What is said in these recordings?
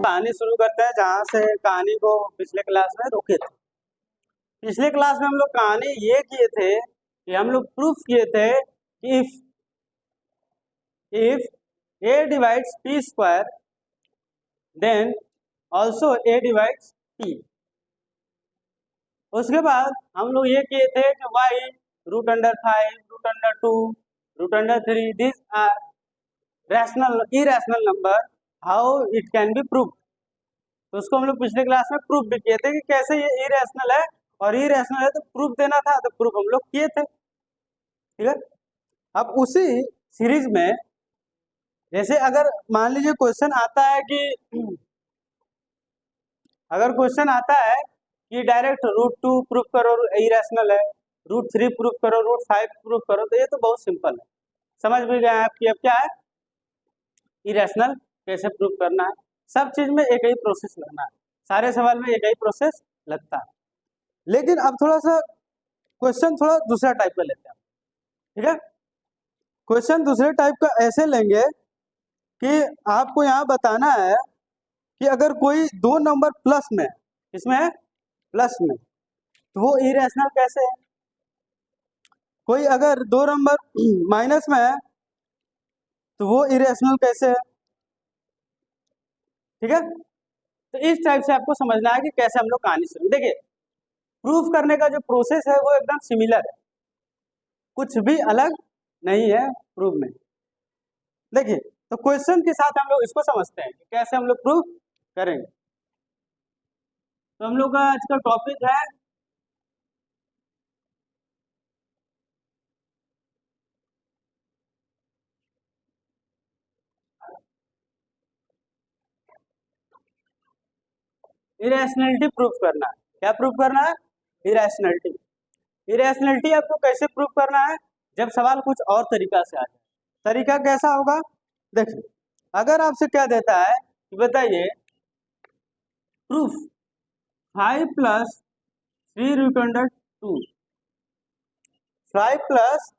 कहानी शुरू करते हैं जहाँ से कहानी को पिछले क्लास में रोके थे। पिछले क्लास में हम लोग कहानी ये किए थे कि हम लोग प्रूफ किए थे कि if a divides p square then also a divides p। उसके बाद हम लोग ये किए थे कि y √5 √2 √3 this are rational irrational number, how it can be prove. तो उसको हम लोग पिछले क्लास में प्रूफ भी किए थे कि कैसे ये इरेशनल है, और इरेशनल है तो प्रूफ देना था, तो प्रूफ हम लोग किए थे। ठीक है, अब उसी सीरीज में जैसे अगर मान लीजिए क्वेश्चन आता है कि अगर क्वेश्चन आता है कि डायरेक्ट √2 प्रूफ करो इरेशनल है, √3 प्रूफ करो, √5 प्रूफ करो, तो ये तो बहुत सिंपल है, समझ भी गए आपकी। अब क्या है इरेशनल कैसे प्रूफ करना है, सब चीज में एक ही प्रोसेस लगना है, सारे सवाल में एक ही प्रोसेस लगता है। लेकिन अब थोड़ा सा क्वेश्चन थोड़ा दूसरा टाइप का लेते हैं। ठीक है, क्वेश्चन दूसरे टाइप का ऐसे लेंगे कि आपको यहाँ बताना है कि अगर कोई दो नंबर प्लस में, इसमें है प्लस में, तो वो इरेशनल कैसे है। कोई अगर दो नंबर माइनस में है तो वो इरेशनल कैसे है। ठीक है, तो इस टाइप से आपको समझना है कि कैसे हम लोग कहानी शुरू। देखिए, प्रूफ करने का जो प्रोसेस है वो एकदम सिमिलर है, कुछ भी अलग नहीं है प्रूफ में। देखिए, तो क्वेश्चन के साथ हम लोग इसको समझते हैं कि कैसे हम लोग प्रूफ करेंगे। तो हम लोग का आज का टॉपिक है इरेशनलिटी प्रूफ करना है। क्या प्रूफ करना है? इरेशनलिटी। इरेशनलिटी आपको कैसे प्रूफ करना है? जब सवाल कुछ और तरीका से आ जाए। तरीका कैसा होगा? देखिए, अगर आपसे क्या देता है कि बताइए प्रूफ 5 + 3√2, 5 +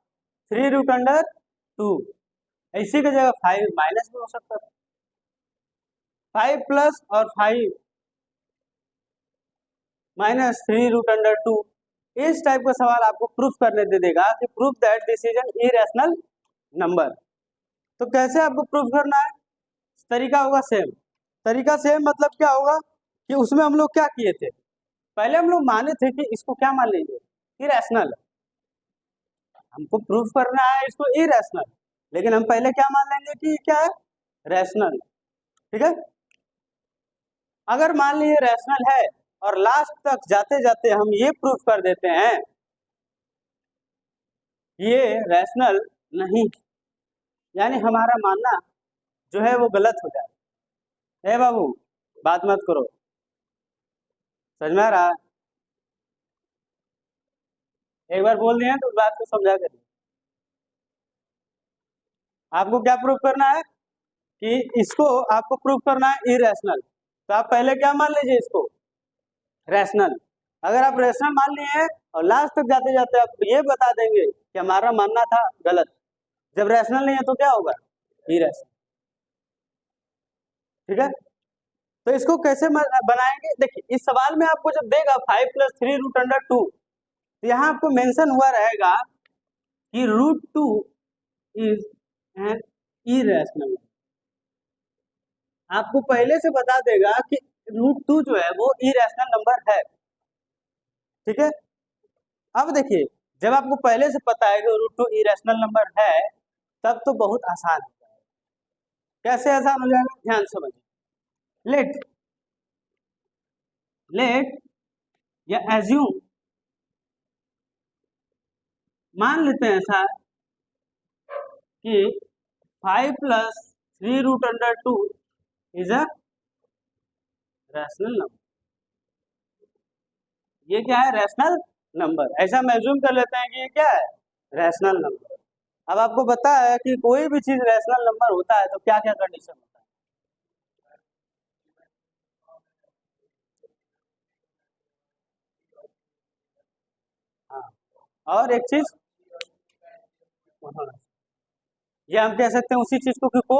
3√2, इसी की जगह 5 माइनस भी हो सकता है। 5 प्लस और 5 माइनस 3√2, इस टाइप का सवाल आपको प्रूफ करने दे देगा कि proof that this is an irrational number. तो कैसे आपको प्रूफ करना है? तरीका होगा सेम। तरीका सेम मतलब क्या होगा कि उसमें हम लोग क्या किए थे, पहले हम लोग माने थे कि इसको क्या मान लीजिए इरेशनल, हमको प्रूफ करना है इसको इरेशनल, लेकिन हम पहले क्या मान लेंगे कि क्या है रैशनल। ठीक है, अगर मान लीजिए रैशनल है और लास्ट तक जाते जाते हम ये प्रूफ कर देते हैं ये रैशनल नहीं, यानी हमारा मानना जो है वो गलत हो जाए। ए बाबू, बात मत करो, समझ में आ रहा है? एक बार बोल दिए तो उस बात को समझा करिए। आपको क्या प्रूफ करना है कि इसको आपको प्रूफ करना है इरेशनल, तो आप पहले क्या मान लीजिए इसको रैशनल। अगर आप रैशनल मान लिए और लास्ट तक जाते जाते आप ये बता देंगे कि हमारा मानना था गलत, जब रैशनल नहीं है तो क्या होगा इरेशनल। ठीक है, तो इसको कैसे बनाएंगे? देखिए, इस सवाल में आपको जब देगा 5 + 3√2, तो यहाँ आपको मेंशन हुआ रहेगा कि √2 इज एन इरेशनल। आपको पहले से बता देगा कि √2 जो है वो इरेशनल नंबर है। ठीक है, अब देखिए, जब आपको पहले से पता है कि √2 इरेशनल नंबर है, तब तो बहुत आसान हो जाएगा। कैसे आसान हो जाएगा? ध्यान समझिए। लेट या एज्यूम, मान लेते हैं ऐसा कि 5 + 3√2 इज अ रैशनल नंबर। ये क्या है? Rational number. ऐसा हम एज्यूम कर लेते हैं कि ये क्या है रैशनल नंबर। अब आपको पता है कि कोई भी चीज रैशनल नंबर होता है तो क्या क्या कंडीशन होता है? हाँ, और एक चीज ये हम कह सकते हैं उसी चीज को कि को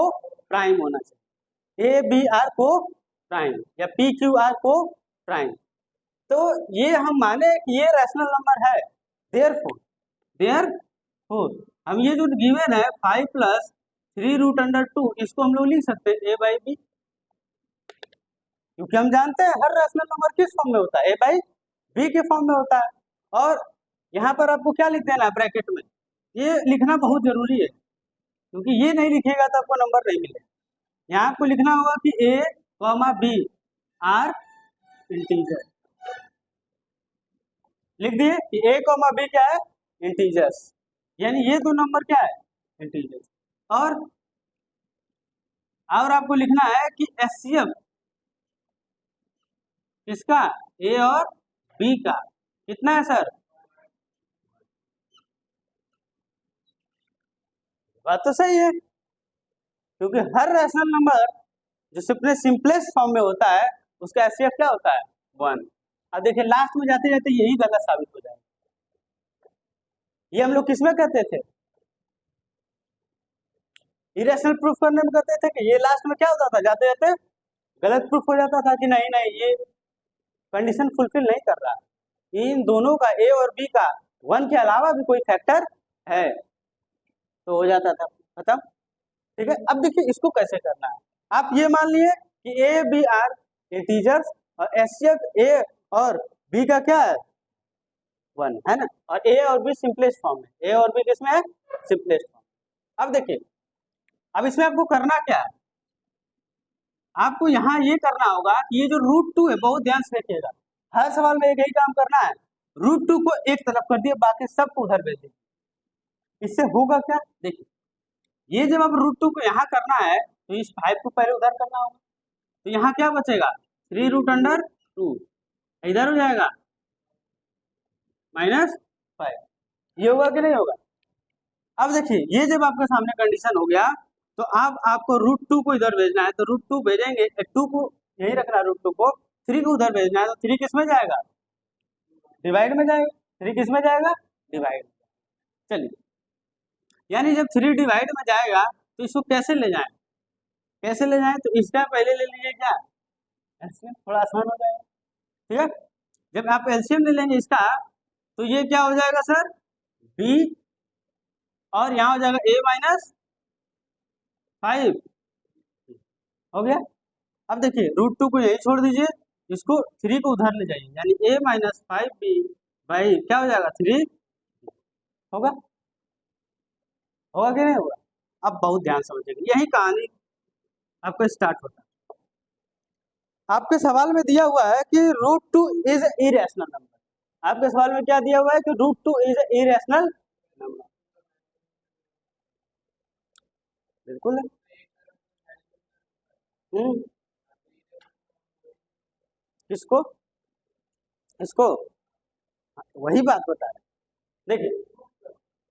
प्राइम होना चाहिए, ए बी आर को प्राइम या पी क्यू आर को प्राइम। तो ये हम माने कि ये रैशनल नंबर है, देयरफॉर हम ये जो गिवन है 5+3√√2 इसको हम लोग लिख सकते हैं a/b, क्योंकि हम जानते हैं हर रैशनल नंबर किस फॉर्म में होता है, a/b के फॉर्म में होता है। और यहाँ पर आपको क्या लिख देना है ब्रैकेट में, ये लिखना बहुत जरूरी है, क्योंकि ये नहीं लिखेगा तो आपको नंबर नहीं मिलेगा। यहाँ आपको लिखना होगा कि a, b आर इंटीजर, लिख दिए कि a, b क्या है, इंटीजर्स, यानी ये दो नंबर क्या है, इंटीजर्स। और आपको लिखना है कि एचसीएफ इसका a और b का कितना है सर, बात तो सही है, क्योंकि हर रैशनल नंबर जो अपने सिंपलेस्ट फॉर्म में होता है उसका एचसीएफ क्या होता है, 1। अब देखिए लास्ट में जाते जाते यही गलत साबित हो जाएगा। ये हम लोग किसमें कहते थे, इरेशनल प्रूफ करने में कहते थे कि ये लास्ट में क्या होता था, जाते जाते गलत प्रूफ हो जाता था कि नहीं नहीं ये कंडीशन फुलफिल नहीं कर रहा, इन दोनों का a और b का 1 के अलावा भी कोई फैक्टर है, तो हो जाता था खत्म। ठीक है, अब देखिए इसको कैसे करना है। आप ये मान लिए कि a b आर इंटीजर्स और एचसीएफ a और b का क्या है, 1 है ना, और a और b सिंपलेस्ट फॉर्म है, a और b किसमें है, सिंपलेस्ट फॉर्म। अब देखिए अब इसमें आपको करना क्या है, आपको यहाँ ये करना होगा कि ये जो √2 है, बहुत ध्यान से देखिएगा, हर सवाल में एक ही काम करना है, √2 को एक तरफ कर दिए, बाकी सबको उधर भेज दिए। इससे होगा क्या, देखिए ये जब आप √2 को यहाँ करना है तो इस 5 को पहले उधर करना होगा, तो यहाँ क्या बचेगा, 3√2 इधर हो जाएगा -5, ये होगा कि नहीं होगा। अब देखिए ये जब आपके सामने कंडीशन हो गया तो अब आपको √2 को इधर भेजना है, तो √2 भेजेंगे, 2 को यही रखना है, √2 को 3 को उधर भेजना है, तो 3 किस में जाएगा, डिवाइड में जाएगा, 3 किस में जाएगा, डिवाइड। चलिए यानी जब 3 डिवाइड में जाएगा तो इसको कैसे ले जाएं, कैसे ले जाएं, तो इसका पहले ले लीजिए क्या, एलसीएम, थोड़ा आसान हो जाएगा। ठीक है, जब आप एलसीएम ले लेंगे इसका तो ये क्या हो जाएगा सर, b और यहाँ हो जाएगा a-5 हो गया। अब देखिए √2 को यही छोड़ दीजिए, इसको 3 को उधर ले जाइए, यानी a-5b भाई क्या हो जाएगा, 3 होगा, होगा कि नहीं होगा। अब बहुत ध्यान समझिएगा, यही कहानी आपका स्टार्ट होता है। आपके सवाल में दिया हुआ है कि √2 इज इरेशनल नंबर, आपके सवाल में क्या दिया हुआ है कि √2 इज इरेशनल नंबर, बिल्कुल है। किसको, इसको, वही बात बता रहे, देखिए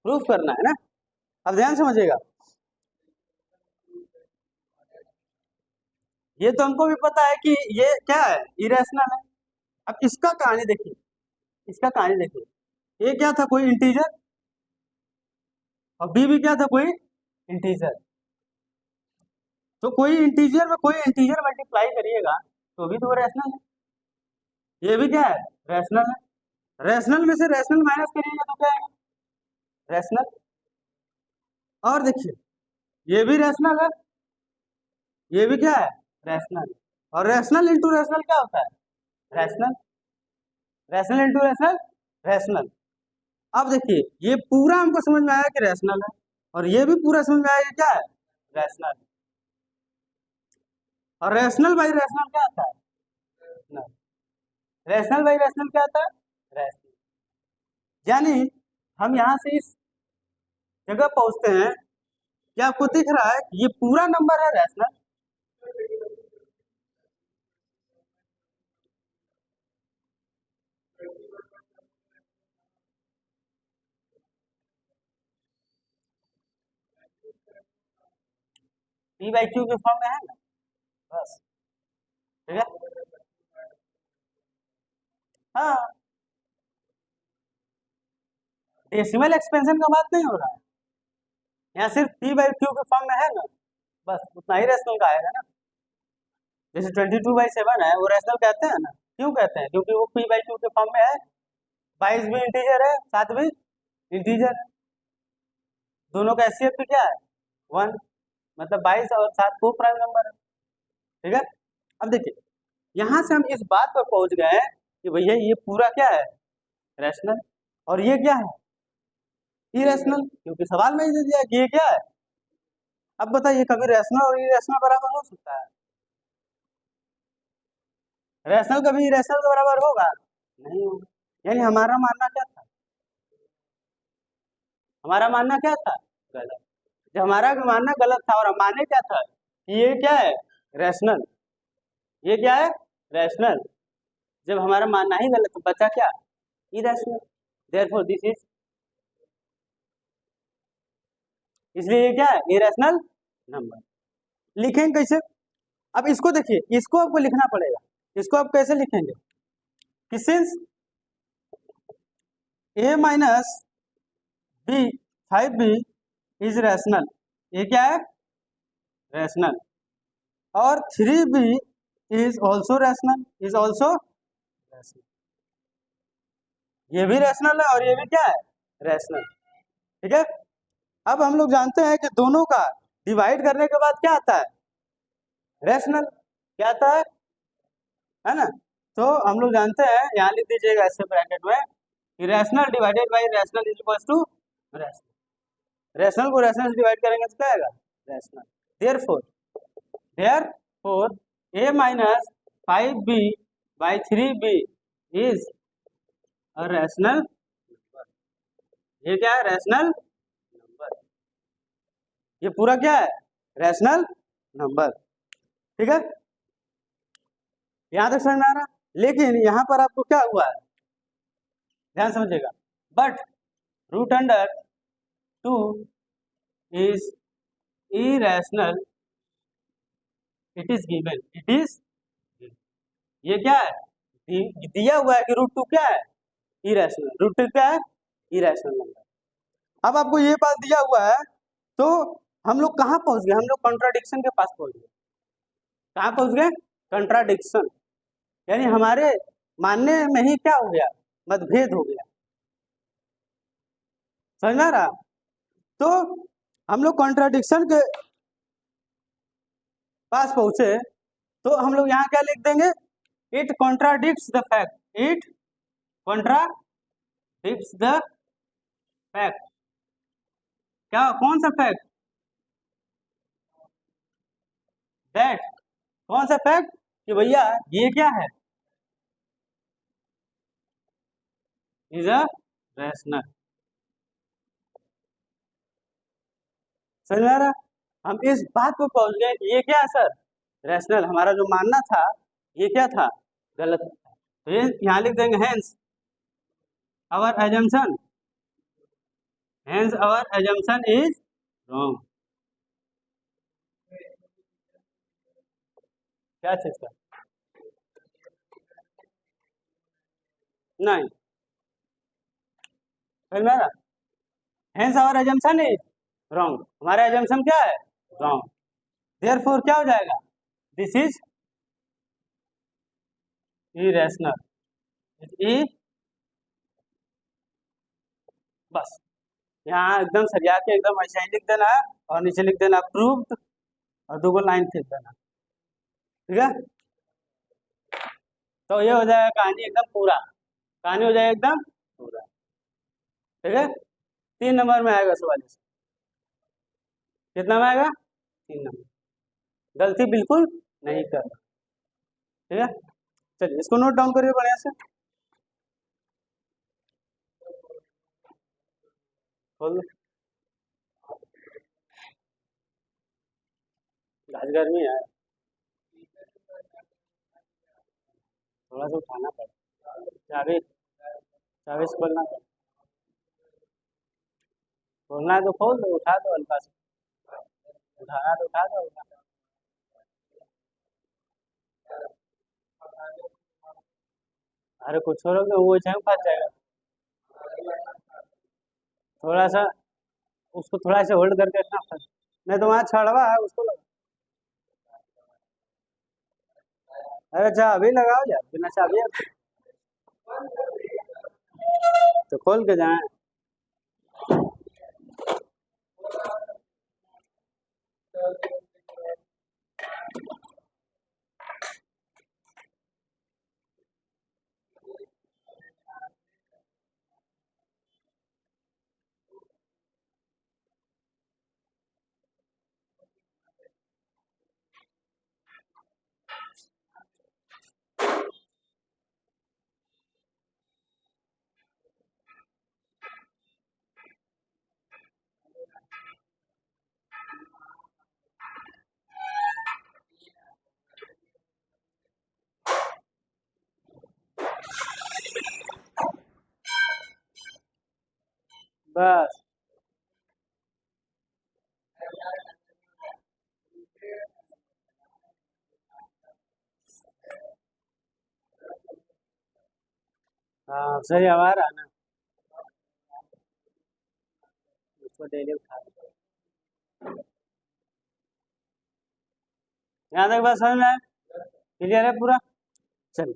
प्रूफ करना है ना, अब ध्यान समझिएगा, ये तो हमको भी पता है कि ये क्या है, इरेशनल है। अब इसका कहानी देखिए, इसका कहानी देखिए, ये क्या था, कोई इंटीजर, और बी भी क्या था, कोई इंटीजर, तो कोई इंटीजर में कोई इंटीजर मल्टीप्लाई करिएगा तो भी तो रैशनल है, ये भी क्या है, रैशनल है, रैशनल में से रैशनल माइनस करिएगा तो क्या आएगा, रैशनल। और देखिए ये भी रैशनल है, ये भी क्या है, रैशनल, और रैशनल इंटू रैशनल क्या होता है, rational, rational into rational, rational. अब देखिए ये पूरा हमको समझ में आया कि रैशनल है, और ये भी पूरा समझ में आया कि क्या है, रैशनल, और रैशनल बाई रैशनल क्या आता है, रैशनल, रैशनल बाई रैशनल क्या आता है, रैशनल। यानी हम यहाँ से इस जगह पहुंचते हैं, क्या आपको दिख रहा है ये पूरा नंबर है रैशनल, p/q के फॉर्म में है ना, बस, ठीक है, हाँ, डेसिमल एक्सपेंशन का बात नहीं हो रहा है, यहाँ सिर्फ p/q के फॉर्म में है ना, बस उतना ही रैशनल का आएगा ना। जैसे 22/7 है वो रैशनल कहते हैं ना, क्यों कहते हैं? क्योंकि वो p/2 के फॉर्म में है, 22 भी इंटीजर है, 7 भी इंटीजर है, दोनों का एचसीएफ भी क्या है 1, मतलब 22 और 7 को प्राइम नंबर है। ठीक है, अब देखिए यहां से हम इस बात पर पहुंच गए कि भैया ये पूरा क्या है रैशनल, और ये क्या है इरेशनल, क्योंकि सवाल में ही दे दिया कि ये क्या है। अब बताइए कभी रैशनल और इरेशनल बराबर हो सकता है? रैशनल कभी इरेशनल के बराबर होगा नहीं होगा। यानी हमारा मानना क्या था, हमारा मानना क्या था गलत। जब हमारा मानना गलत था और हम माने क्या था कि ये क्या है रैशनल, ये क्या है रैशनल, जब हमारा मानना ही गलत तो बचा क्या इरेशनल, देयरफॉर दिस इज, इसलिए ये क्या है इरेशनल नंबर। लिखेंगे कैसे? अब इसको देखिए, इसको आपको लिखना पड़ेगा, इसको आप कैसे लिखेंगे कि since a minus B 5b is rational, ये क्या है रैशनल, और 3b is also rational, is also rational, ये भी रैशनल है और ये भी क्या है रैशनल। ठीक है, अब हम लोग जानते हैं कि दोनों का डिवाइड करने के बाद क्या आता है रैशनल, क्या आता है ना। तो हम लोग जानते हैं, यहाँ लिख दीजिएगा ऐसे ब्रैकेट में कि rational divided by rational is equals to rational, rational को रैशनल से डिवाइड करेंगे तो क्या आएगा rational. Therefore a minus 5b by 3b is a rational number, ये क्या है रैशनल नंबर, ये पूरा क्या है रैशनल नंबर। ठीक है, यहां तक समझ में आ रहा, लेकिन यहां पर आपको क्या हुआ है ध्यान समझिएगा, but root under 2 is irrational, it is given, it is, ये क्या है दिया हुआ है कि रूट 2 क्या है इरेशनल, रूट 2 क्या है इरेशनल नंबर। अब आपको ये बात दिया हुआ है तो हम लोग कहाँ पहुंच गए, हम लोग कॉन्ट्राडिक्शन के पास पहुंच गए, कहाँ पहुंच गए कॉन्ट्राडिक्शन, यानी हमारे मानने में ही क्या हो गया मतभेद हो गया, समझ में आ रहा। तो हम लोग कॉन्ट्राडिक्शन के पास पहुंचे तो हम लोग यहाँ क्या लिख देंगे, it contradicts the fact, it contradicts the fact, क्या कौन सा फैक्ट दैट, कौन सा फैक्ट कि भैया ये क्या है इज अ रैशनल, समझ में आ रहा। हम इस बात को पहुंच गए कि ये क्या है सर रैशनल, हमारा जो मानना था ये क्या था गलत था, तो ये यहाँ लिख देंगे hence our assumption, hence our assumption is wrong. क्या चीज का नहीं, समझ में आ रहा, hence our assumption is wrong, हमारा एजम्पशन क्या है रॉन्ग, देयरफॉर क्या हो जाएगा दिस इज इरेशनल, ई, बस यहाँ एकदम सरिया के एकदम ऐसा ही लिख देना है और नीचे लिख देना प्रूव्ड और 2 लाइन लिख देना, ठीक है। तो ये हो जाएगा कहानी एकदम पूरा, कहानी हो जाएगा एकदम पूरा, ठीक है। 3 नंबर में आएगा सवाल, कितना में आएगा 3 नंबर, गलती बिल्कुल नहीं करना, ठीक है। चलिए इसको नोट डाउन करिए बढ़िया से, खोल लो। आज गर्मी है, थोड़ा सा उठाना पड़ा, चाबी चाबी से खोलना पड़ा, खोलना है तो खोल दो, उठा दो हल्का से, उठाना तो उठा दो हल्का। अरे कुछ छोड़ोगे वो चाहे फंस जाएगा, थोड़ा सा उसको थोड़ा सा होल्ड करके रखना फंस, नहीं तो वहाँ छड़वा है उसको लगा। अरे चाबी लगाओ यार, बिना चाबी तो खोल के जाए। बस हाँ सही आवाज रहा ना, उसको डेली उठा। यहाँ तक बात समझ में आया? क्लियर है पूरा? चलिए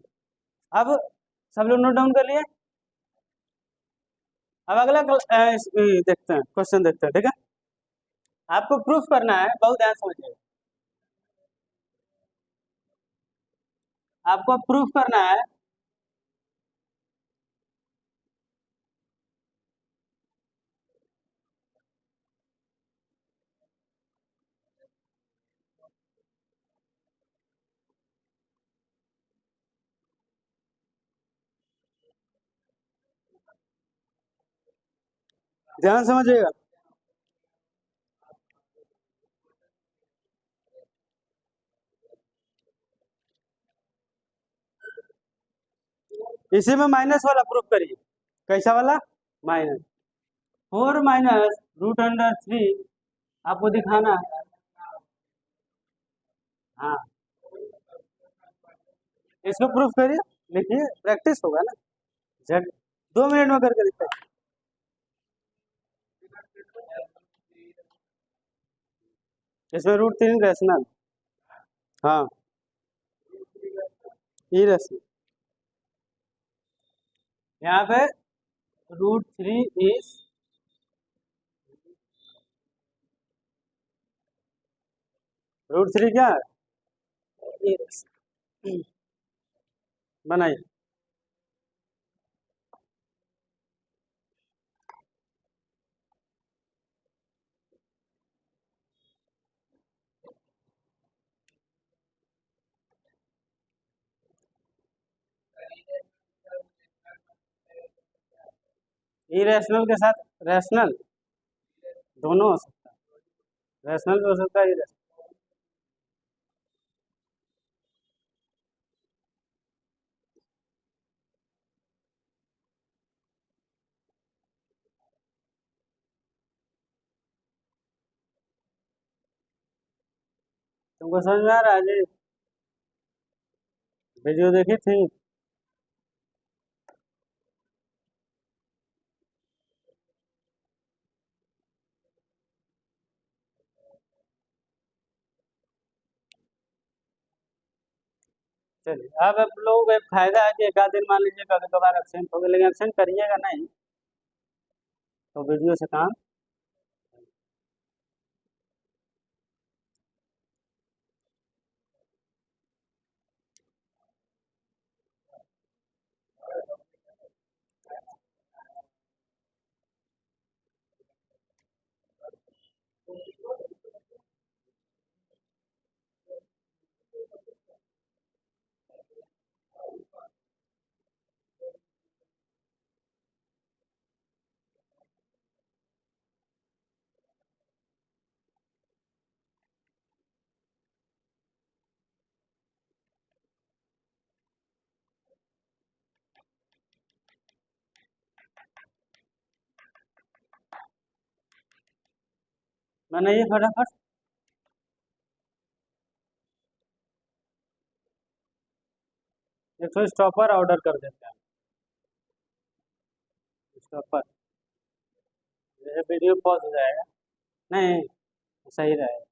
अब सब लोग नोट डाउन कर लिए। अब अगला देखते हैं, क्वेश्चन देखते हैं, ठीक है। आपको प्रूफ करना है, बहुत ध्यान समझिएगा। आपको प्रूफ करना है ध्यान समझिएगा। इसी में माइनस वाला प्रूफ करिए। कैसा वाला? माइनस 4 माइनस रूट अंडर 3 आपको दिखाना है। हाँ इसको प्रूफ करिए, लिखिए, प्रैक्टिस होगा ना। झट 2 मिनट में करके दिखाइए। इसमें रूट 3 रैशनल, हाँ ई रैशनल। यहाँ पे रूट 3 इज रूट 3 क्या है? ई रैशनल। बनाइए। ई रैशनल के साथ रैशनल दोनों हो सकता है, रैशनल भी हो सकता है, ई रैशनल। तुमको समझ में आ रहा है जी? वीडियो देखी थी? चलिए अब आप लोग एक फायदा है कि एक आध दिन मान लीजिए कभी कभार एबसेंट हो गए, लेकिन एबसेंट करिएगा नहीं तो वीडियो से काम। बनाइए फटाफट। एक तो स्टॉपर ऑर्डर कर देते हैं, स्टॉपर, जैसे वीडियो पॉज हो जाएगा। नहीं सही रहेगा।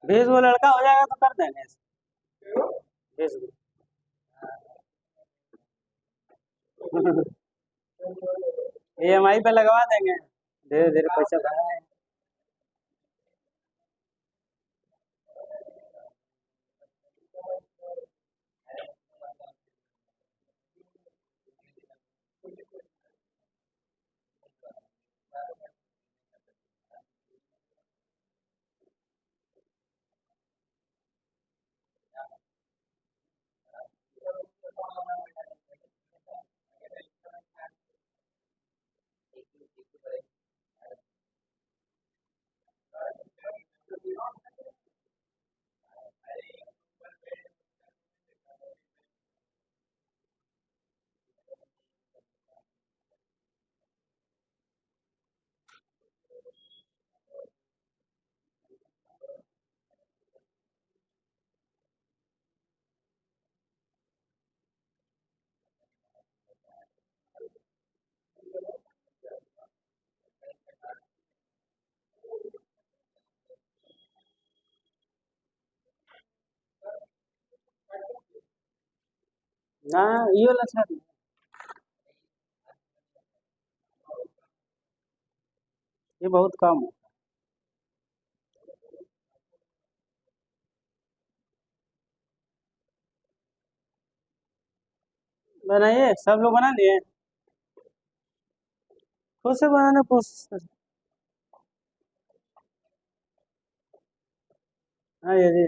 भेज वो लड़का हो जाएगा तो कर देंगे। भेज EMI पे लगवा देंगे, धीरे धीरे पैसा भरा। ना ये वाला अच्छा ये बहुत कम है। बनाइए, सब लोग बना लिए, खुद से बनाने की कोशिश करें। हाँ ये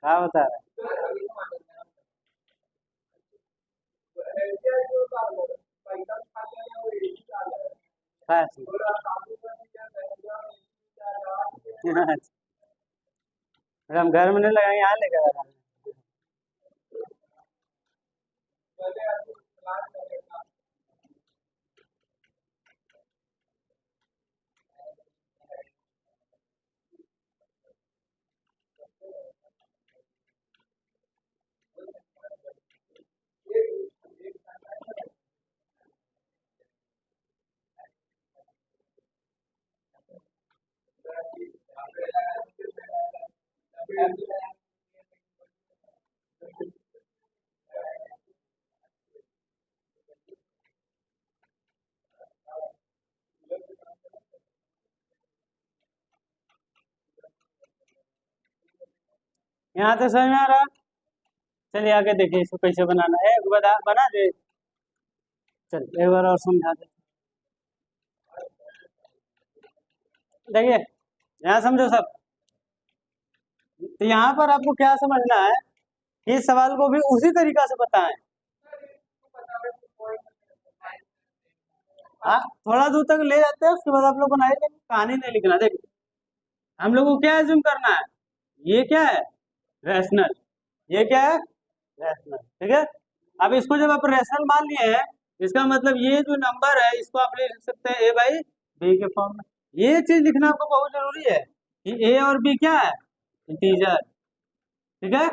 क्या बता रहे हैं? अगर हम घर में नहीं लगाएंगे, यहाँ लेकर लगाएंगे। यहाँ तो समझ में आ रहा। चलिए आगे देखिए इसको कैसे बनाना है, एक बना दे। चल एक बार और समझा दे। देखिए यहाँ समझो सब। तो यहाँ पर आपको क्या समझना है कि इस सवाल को भी उसी तरीका से बताएं। हाँ थोड़ा दूर तक ले जाते हैं, उसके बाद आप लोग बनाएंगे, कहानी नहीं लिखना। देखिए हम लोग को क्या एज्यूम करना है, ये क्या है रैशनल, ये क्या है रैशनल, ठीक है। अब इसको जब आप रैशनल मान लिए हैं, इसका मतलब ये जो नंबर है इसको आप लिख सकते हैं A/B के फॉर्म में। ये चीज लिखना आपको बहुत जरूरी है कि A और B क्या है, इंटीजर, ठीक है।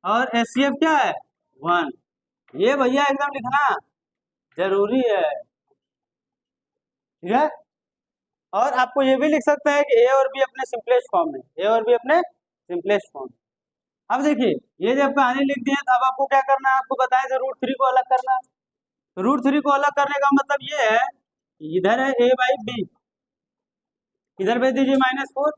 और HCF क्या है 1। ये भैया एकदम लिखना जरूरी है, ठीक है। और आपको ये भी लिख सकते हैं कि A और B अपने सिंपलेस्ट फॉर्म में, A और B अपने सिंपलेस्ट फॉर्म। अब देखिए ये जब कहानी लिख दी है तो अब आपको क्या करना है, आपको बताया था √3 को अलग करना है। तो √3 को अलग करने का मतलब ये है कि इधर है A/B, इधर भेज दीजिए -4,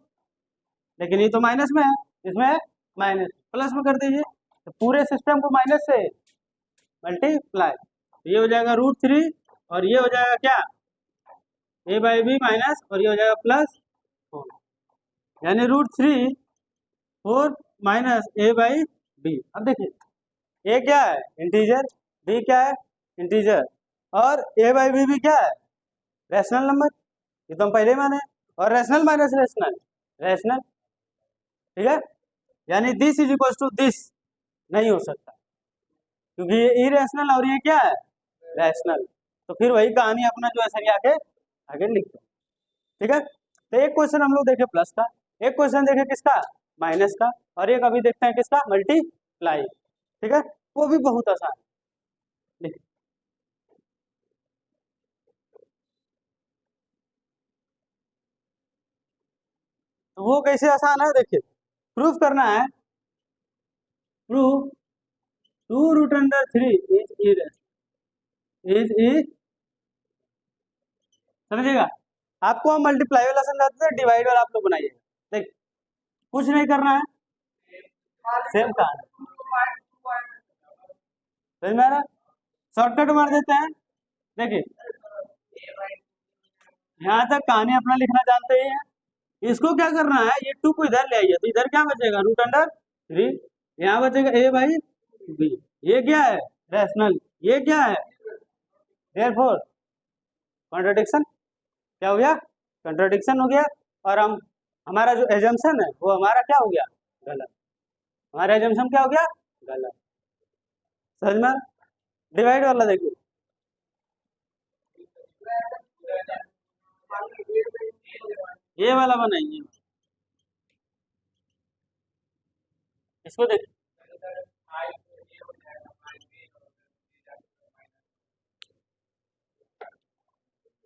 लेकिन ये तो माइनस में है, इसमें है माइनस, प्लस में कर दीजिए, तो पूरे सिस्टम को माइनस से मल्टीप्लाई, ये हो जाएगा √3 और ये हो जाएगा क्या A/B माइनस, और ये हो जाएगा +4, यानी √3 4 - A/B। अब देखिए ए क्या है इंटीजर, बी क्या है इंटीजर, और ए बाई बी भी क्या है रैशनल नंबर, ये तो हम पहले ही माने। और रैशनल माइनस रैशनल रैशनल, ठीक है। यानी this is equal to this नहीं हो सकता, क्योंकि ये इरेशनल और ये क्या है रैशनल। तो फिर वही कहानी अपना जो है सर आके आगे लिखते हैं, ठीक है। तो एक क्वेश्चन हम लोग देखे प्लस का, एक क्वेश्चन देखे किसका माइनस का, और एक अभी देखते हैं किसका मल्टीप्लाई, ठीक है। वो भी बहुत आसान है। तो वो कैसे आसान है देखिए, प्रूफ करना है, प्रूफ 2√3 इज समझिएगा। आपको हम मल्टीप्लाई वाला समझाते थे, डिवाइड वाला आप लोग बनाइएगा, देख कुछ नहीं करना है, सेम कहानी समझ में आ रहा, शॉर्टकट मार देते हैं। देखिए यहाँ तक कहानी अपना लिखना जानते ही है। इसको क्या करना है, ये 2 को इधर ले आइए तो इधर क्या बचेगा √3, यहाँ बचेगा ए बाई बी, ये क्या है रैशनल, ये क्या है देयरफॉर कॉन्ट्रडिक्शन, क्या हो गया कंट्राडिक्शन हो गया। और हम हमारा जो एजम्पशन है वो हमारा क्या हो गया गलत, हमारा एजम्पशन क्या हो गया गलत, समझ में। डिवाइड वाला देखिए, ये वाला बनाइए, इसको देखिए,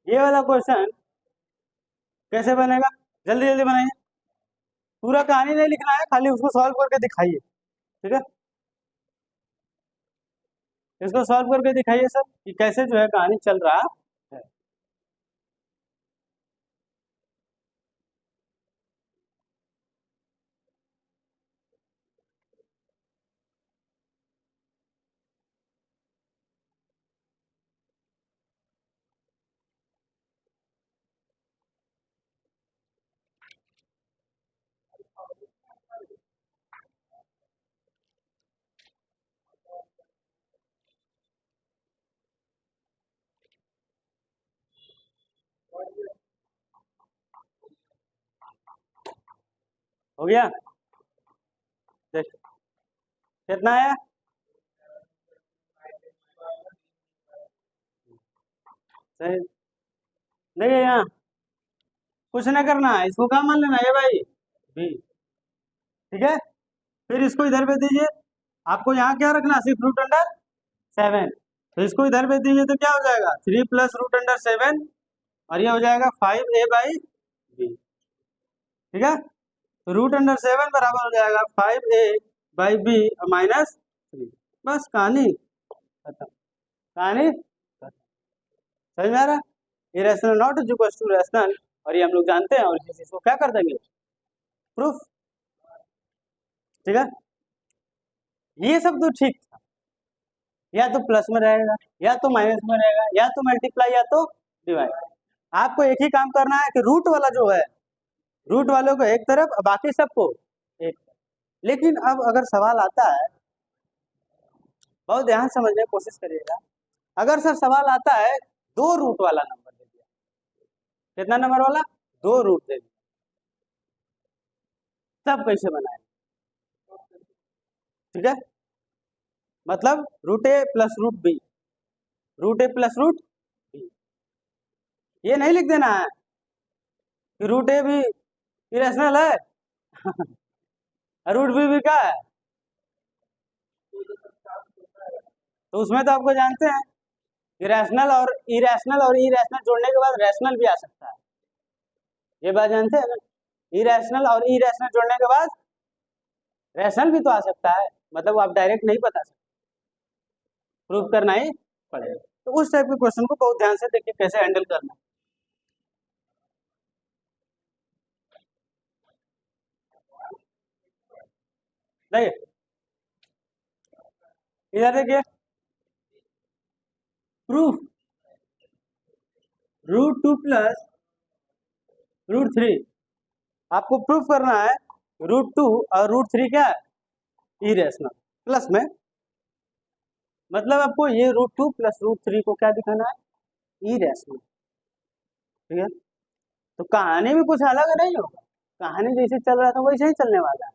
ये वाला क्वेश्चन कैसे बनेगा, जल्दी जल्दी बनाइए, पूरा कहानी नहीं लिखना है, खाली उसको सॉल्व करके दिखाइए, ठीक है। इसको सॉल्व करके दिखाइए सर कि कैसे जो है कहानी चल रहा है। हो गया, देख कितना है, सही। देखिए यहाँ कुछ ना करना है, इसको क्या मान लेना है भाई बी, ठीक है। फिर इसको इधर भेज दीजिए, आपको यहाँ क्या रखना सिर्फ √7, तो इसको इधर भेज दीजिए तो क्या हो जाएगा 3 + √7, और ये हो जाएगा 5a बाई बी, ठीक है। तो √7 बराबर हो जाएगा 5a बाई बी -3, बस कहानी खत्म, कहानी खत्म, समझ में आ रहा, irrational not is equal to rational, और ये हम लोग जानते हैं, और इस चीज को क्या कर देंगे प्रूफ, ठीक है। ये सब तो ठीक था, या तो प्लस में रहेगा या तो माइनस में रहेगा, या तो मल्टीप्लाई या तो डिवाइड। आपको एक ही काम करना है कि रूट वाला जो है, रूट वालों को एक तरफ बाकी सबको एक तरफ। लेकिन अब अगर सवाल आता है, बहुत ध्यान समझने की कोशिश करिएगा, अगर सर सवाल आता है 2 रूट वाला नंबर दे दिया, कितना नंबर वाला 2 रूट दे दिया, तब कैसे बनाए, ठीक है। मतलब √a + √b, √a + √b, ये नहीं लिख देना है कि √a भी इरेशनल है √b भी क्या है, तो उसमें तो आपको जानते हैं इरेशनल और इरेशनल जोड़ने के बाद रैशनल भी आ सकता है, ये बात जानते हैं ना, इरेशनल और इरेशनल जोड़ने के बाद रैशनल भी तो आ सकता है, मतलब आप डायरेक्ट नहीं बता सकते, प्रूफ करना ही पड़ेगा। तो उस टाइप के क्वेश्चन को बहुत ध्यान से देखिए कैसे हैंडल करना है। देखिए इधर देखिए, प्रूफ √2 + √3, आपको प्रूफ करना है √2 और √3 क्या है इरेशनल, प्लस में मतलब आपको ये √2 प्लस √3 को क्या दिखाना है, इरेशनल। ठीक है, तो कहानी में कुछ अलग नहीं होगा, कहानी जैसे चल रहा था वैसे ही चलने वाला है।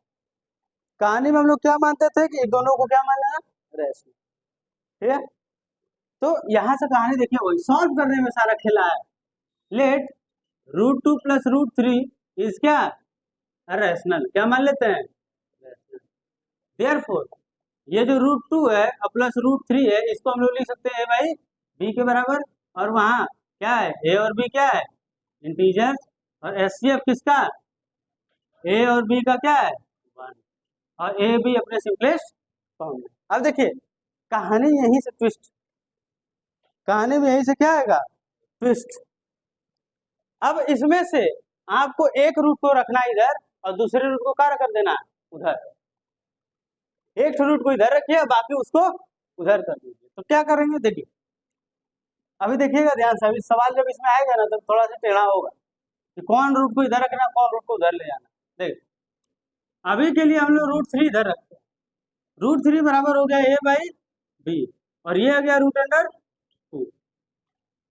कहानी में हम लोग क्या मानते थे कि दोनों को क्या मानना है, रेशनल। ठीक है, तो यहाँ से कहानी देखिए वही सॉल्व करने में सारा खेला है। लेट √2 प्लस √3 इज क्या, रेशनल, क्या मान लेते हैं, देयरफॉर ये जो √2 है और प्लस √3 है, इसको हम लोग लिख सकते हैं भाई b के बराबर, और वहाँ क्या है, a और b क्या है, इंटीजर्स, और एचसीएफ किसका, a और b का क्या है, 1, और a b अपने सिंपलेस्ट फॉर्म में। अब देखिए कहानी यहीं से ट्विस्ट, कहानी में यहीं से क्या आएगा, ट्विस्ट। अब इसमें से आपको एक रूट को रखना इधर और दूसरे रूट को क्या कर देना उधर, एक रूट को इधर रखिए बाकी उसको उधर कर दीजिए। तो क्या करेंगे देखिए, अभी देखिएगा ध्यान से, अभी सवाल जब इसमें आएगा ना तो थोड़ा सा टेढ़ा होगा कि कौन रूट को इधर रखना कौन रूट को उधर ले जाना। देख अभी के लिए हम लोग √3 इधर रखते हैं, √3 बराबर हो गया a बाई बी, और ये आ गया √2,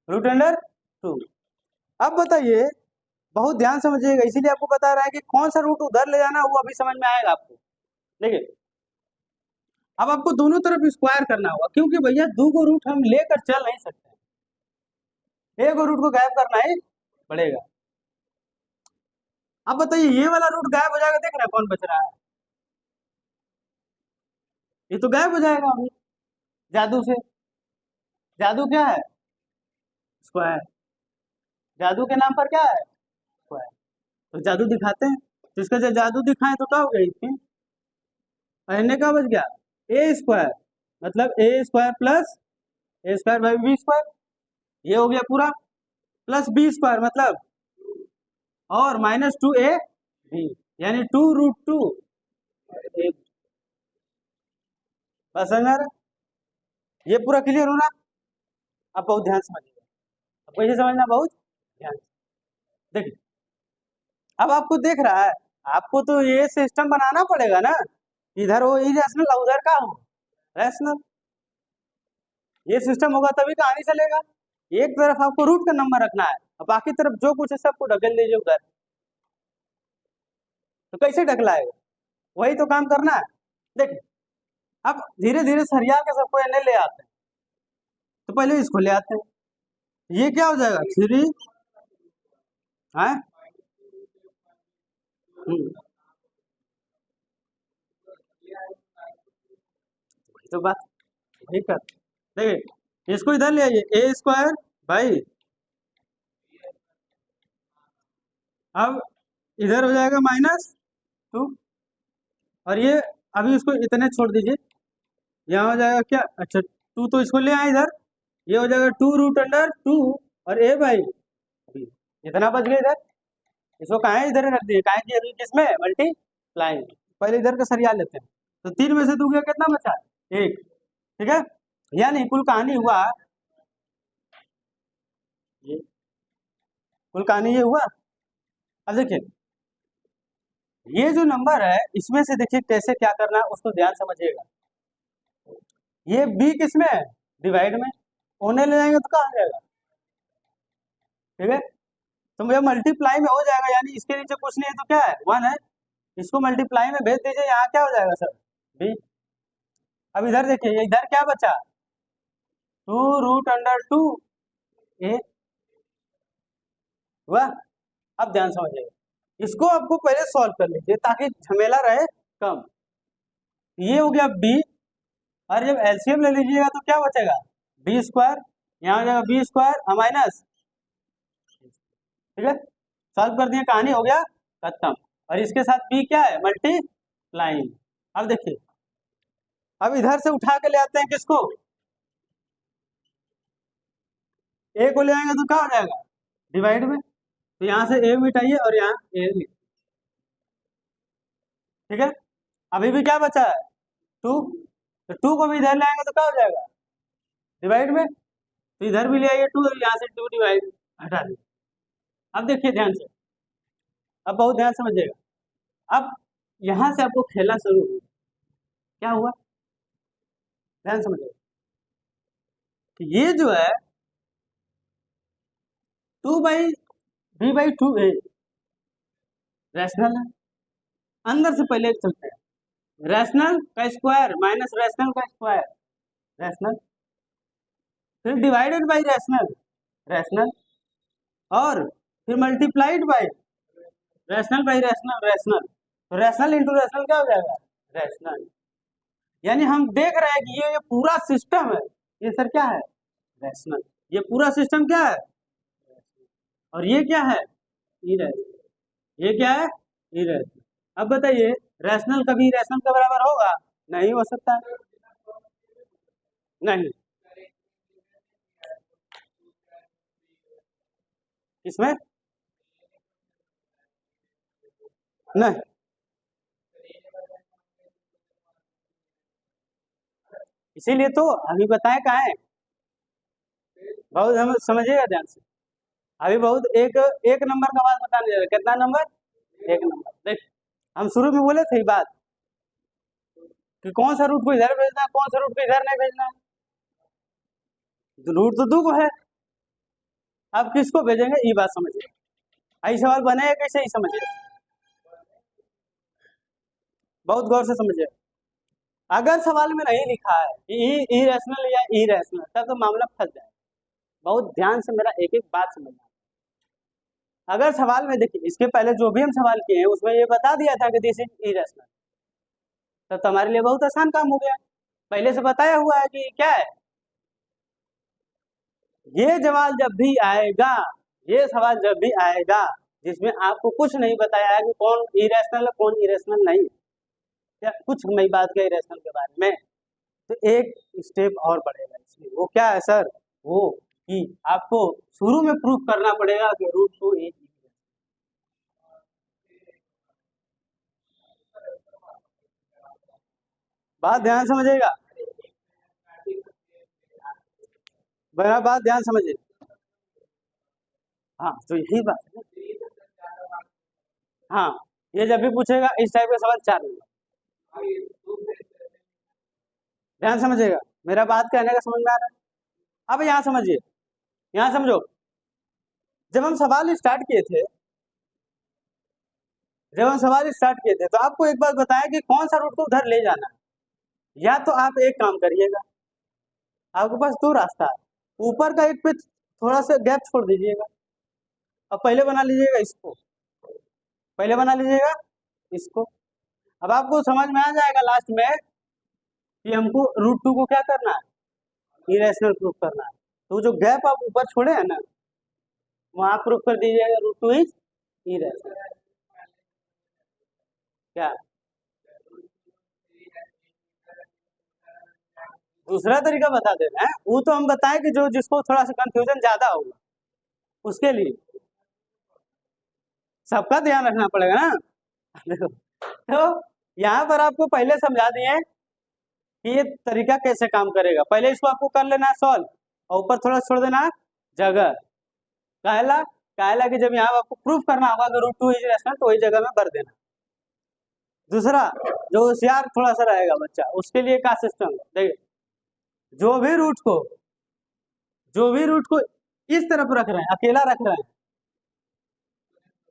√2। अब बताइए, बहुत ध्यान समझिएगा, इसीलिए आपको बता रहा है कि कौन सा रूट उधर ले जाना वो अभी समझ में आएगा आपको। देखिए अब आपको दोनों तरफ स्क्वायर करना होगा, क्योंकि भैया दो को रूट हम लेकर चल नहीं सकते, एक रूट को गायब करना ही पड़ेगा। अब बताइए ये वाला रूट गायब हो जाएगा, देख रहे हैं कौन बच रहा है, ये तो गायब हो जाएगा अभी जादू से। जादू क्या है, स्क्वायर, जादू के नाम पर क्या है, स्क्वायर। तो जादू दिखाते हैं, तो इसका जब जादू दिखाएं तो क्या हो गया, इसमें पहले का बच गया a स्क्वायर, मतलब a² plus a² by b², ये हो गया पूरा, प्लस b² मतलब और -2ab, यानी 2√2। बस समझ आ रहा है? ये पूरा क्लियर होना, अब बहुत ध्यान समझिएगा, अब कैसे समझना, बहुत ध्यान से देखिए। अब आपको देख रहा है, आपको तो ये सिस्टम बनाना पड़ेगा ना, इधर हो इरेशनल उधर का हो रैशनल, ये सिस्टम होगा तभी कहानी चलेगा। एक तरफ आपको रूट का नंबर रखना है और बाकी तरफ जो कुछ है सबको ढकेल दीजिए उधर, तो कैसे ढकलाएगा, वही तो काम करना है। देखिए अब धीरे धीरे सरिया के सबको एने ले आते हैं, तो पहले इसको ले आते हैं, ये क्या हो जाएगा 3 है, तो बात वही कर, देखिए इसको इधर ले आइए a² भाई, अब इधर हो जाएगा -2, और ये अभी उसको इतने छोड़ दीजिए, यहाँ हो जाएगा क्या, अच्छा 2 तो इसको ले आए इधर, ये हो जाएगा 2√2 और a बाई बी, इतना बच गया इधर, इसको कहाँ इधर रख दिए, कहाँ की अभी किसमें मल्टीप्लाई, पहले इधर का सरिया लेते हैं, तो 3 में से 2 गया कितना बचा, 1। ठीक है, यानी कुल कहानी हुआ, ये कुल कहानी ये हुआ। अब देखिए ये जो नंबर है इसमें से देखिए कैसे क्या करना है उसको ध्यान समझिएगा, ये b किसमें है, डिवाइड में, होने ले जाएंगे तो कहाँ आ जाएगा, ठीक है, तो मुझे मल्टीप्लाई में हो जाएगा, यानी इसके नीचे कुछ नहीं है तो क्या है 1 है, इसको मल्टीप्लाई में भेज दीजिए, यहाँ क्या हो जाएगा सर b। अब इधर देखिए इधर क्या बचा, 2√2 a हुआ। अब ध्यान समझिएगा, इसको आपको पहले सॉल्व कर लीजिए ताकि झमेला रहे कम। ये हो गया b, और जब एलसीएम ले लीजिएगा तो क्या बचेगा, b², यहाँ हो जाएगा b² माइनस, ठीक है, सॉल्व कर दिए, कहानी हो गया खत्म, और इसके साथ b क्या है, मल्टीप्लाइंग। अब देखिए अब इधर से उठा के ले आते हैं किसको, a को ले आएंगे तो क्या हो जाएगा, डिवाइड में, तो यहाँ से a मिटाइए और यहाँ a लिखिए, ठीक है, अभी भी क्या बचा है 2, तो 2 को भी इधर ले आएंगे तो क्या हो जाएगा, डिवाइड में, तो इधर भी ले आइए 2, यहाँ से 2 डिवाइड हटा दीजिए। अब देखिए ध्यान से, अब बहुत ध्यान समझिएगा, अब यहाँ से आपको खेलना शुरू हुआ, क्या हुआ ध्यान समझिएगा, ये जो है 2/b/2 है रैशनल है। अंदर से पहले चलते हैं, रैशनल का स्क्वायर माइनस रैशनल का स्क्वायर रैशनल, फिर डिवाइडेड बाई रैशनल रैशनल, और फिर multiplied by rational by rational rational, तो रैशनल इंटू रैशनल क्या हो जाएगा रैशनल। यानी हम देख रहे हैं कि ये पूरा सिस्टम है, ये सर क्या है रैशनल, ये पूरा सिस्टम क्या है, और ये क्या है इरेशनल, ये क्या है इरेशनल। अब बताइए रैशनल कभी रैशनल के बराबर होगा, नहीं हो सकता है, नहीं। इसमें नहीं, इसीलिए तो अभी बताए कहा है, बहुत हम समझिएगा ध्यान से। अभी बहुत एक एक नंबर का बात बताने जा रहे, कितना नंबर एक नंबर। देख हम शुरू में बोले थे ये बात कि कौन सा रूट को इधर भेजना है, कौन सा रूट को इधर नहीं भेजना है, तो रूट तो दो है, अब किसको भेजेंगे ये बात समझिए, आई सवाल बनेगा कैसे ही समझिए, बहुत गौर से समझिए। अगर सवाल में नहीं लिखा है कि इरेशनल या इरेशनल तब तो मामला फंस जाए, बहुत ध्यान से मेरा एक एक बात समझना। अगर सवाल में देखिए इसके पहले जो भी हम सवाल किए हैं उसमें ये बता दिया था कि दिस इज इरेशनल, तब तो हमारे लिए बहुत आसान काम हो गया, पहले से बताया हुआ है कि क्या है। ये सवाल जब भी आएगा, ये सवाल जब भी आएगा जिसमें आपको कुछ नहीं बताया है कि कौन इरेशनल है कौन इरेशनल नहीं, या कुछ नहीं बात किया इरेशनल के बारे में, तो एक स्टेप और बढ़ेगा इसमें, वो क्या है सर, वो कि आपको शुरू में प्रूफ करना पड़ेगा कि रूट टू एक, बात ध्यान समझिएगा, मेरा बात ध्यान समझिए। हाँ तो यही बात है ना। हाँ ये जब भी पूछेगा इस टाइप का सवाल 4 नंबर, ध्यान समझिएगा, मेरा बात कहने का समझ में आ रहा है। अब यहाँ समझिए, यहाँ समझो, जब हम सवाल स्टार्ट किए थे, जब हम सवाल स्टार्ट किए थे तो आपको एक बात बताया कि कौन सा रूट को उधर ले जाना है, या तो आप एक काम करिएगा, आपके पास दो रास्ता है, ऊपर का एक पे थोड़ा सा गैप छोड़ दीजिएगा, अब पहले बना लीजिएगा इसको, पहले बना लीजिएगा इसको, अब आपको समझ में आ जाएगा लास्ट में कि हमको रूट टू को क्या करना है इरेशनल प्रूफ करना है, तो जो गैप आप ऊपर छोड़े हैं ना वहां प्रूफ कर दीजिएगा रूट टू इज इरेशनल। क्या दूसरा तरीका बता दे रहे हैं, वो तो हम बताएं कि जो जिसको थोड़ा सा कंफ्यूजन ज्यादा होगा उसके लिए, सबका ध्यान रखना पड़ेगा ना। देखो तो यहाँ पर आपको पहले समझा दिए कि ये तरीका कैसे काम करेगा, पहले इसको आपको कर लेना है सॉल्व, और ऊपर थोड़ा छोड़ देना है जगह, काहेला काहेला कि जब यहाँ आपको प्रूफ करना होगा कि रूट टू इज रेशनल तो वही जगह में भर देना। दूसरा जो होशियार थोड़ा सा रहेगा बच्चा उसके लिए क्या सिस्टम है, देखिए जो भी रूट को, जो भी रूट को इस तरफ रख रहे हैं अकेला रख रहे हैं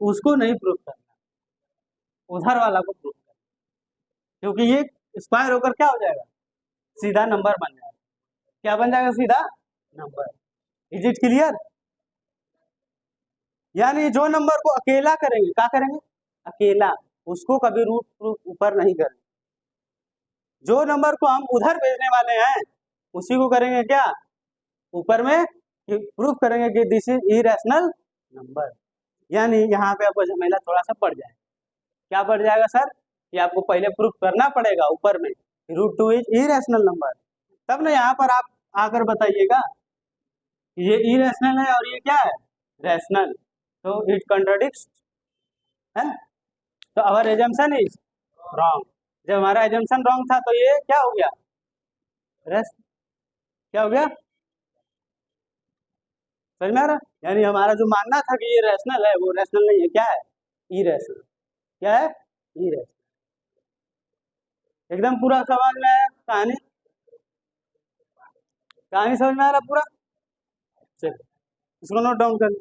उसको नहीं प्रूफ करना, उधर वाला को प्रूफ करना, क्योंकि ये स्क्वायर होकर क्या हो जाएगा सीधा नंबर बन जाएगा, क्या बन जाएगा सीधा नंबर। इज इट क्लियर, यानी जो नंबर को अकेला करेंगे क्या करेंगे अकेला, उसको कभी रूट प्रूफ ऊपर नहीं करेंगे, जो नंबर को हम उधर भेजने वाले हैं उसी को करेंगे क्या ऊपर में प्रूफ करेंगे कि दिस इज इरेशनल नंबर। यानी यहाँ पे आपको झमेला थोड़ा सा बढ़ जाएगा, क्या बढ़ जाएगा सर, कि आपको पहले प्रूफ करना पड़ेगा ऊपर में root two is irrational number, तब ना यहाँ पर आप आकर बताइएगा ये इरेशनल है और ये क्या है रैशनल, तो इट कंट्राडिक्ट्स है, तो आवर एजम्पशन इज रॉन्ग, जब हमारा एजम्पशन रॉन्ग था तो ये क्या हो गया रेस, क्या हो गया समझ में आ रहा, यानी हमारा जो मानना था कि ये रैशनल है वो रैशनल नहीं है, क्या है इरेशनल, क्या है इरेशनल। एकदम पूरा समझ में आया कहानी, कहानी समझ में आ रहा पूरा? चलो इसको नोट डाउन कर लो।